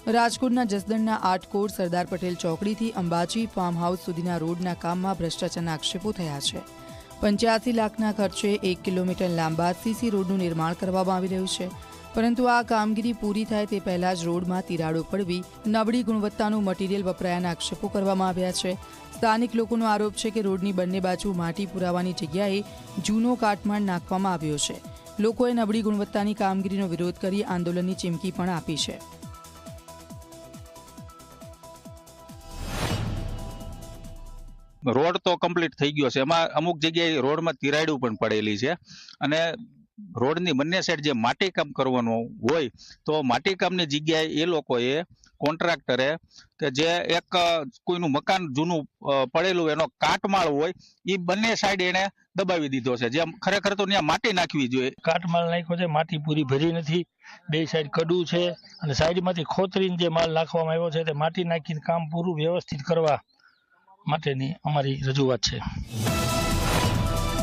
રાજકોટના જસદણના Atkot Sardar Patel ચોકડીથી Ambaji farm house સુધીના રોડના કામમાં ભ્રષ્ટાચારના આક્ષેપો થયા છે। 85 લાખના ખર્ચે 1 કિલોમીટર લાંબા સીસી રોડનું નિર્માણ કરવામાં આવી રહ્યું છે, પરંતુ આ કામગીરી પૂરી થાય તે પહેલા જ રોડમાં તિરાડો પડવી, નબળી ગુણવત્તાનું મટીરીયલ વપરાયાના આક્ષેપો કરવામાં આવ્યા છે। સ્થાનિક લોકોનો આરોપ છે કે રોડની બંને બાજુ માટી પુરાવાની જગ્યાએ જૂનો કાટમાળ નાખવામાં આવ્યો છે। લોકોએ નબળી ગુણવત્તાની કામગીરીનો વિરોધ કરી આંદોલનની ચીમકી પણ આપી છે। रोड तो कम्प्लीट थई गयो छे, एमां अमुक जग्याए रोडमां तिराडू पण पड़ेली छे अने रोडनी बंने साइड जे माटी काम करवानुं होय तो माटी कामनी जग्याए ए लोकोए कोन्ट्राक्टरे के जे एक कोईनुं मकान जूनुं पड़ेलुं एनो काटमाळ होय ई बंने साइड एने दबावी दीधो छे, जे खरेखर तो त्यां माटी नाखवी जोईए। काटमाळ नाख्यो छे, माटी पूरी भरी नथी, बे साइड कડું છે અને સાઈડમાંથી ખોતરીને જે માલ નાખવામાં આવ્યો છે તે માટી નાખીને કામ પૂરું વ્યવસ્થિત કરવા માટેની અમારી રજૂઆત છે।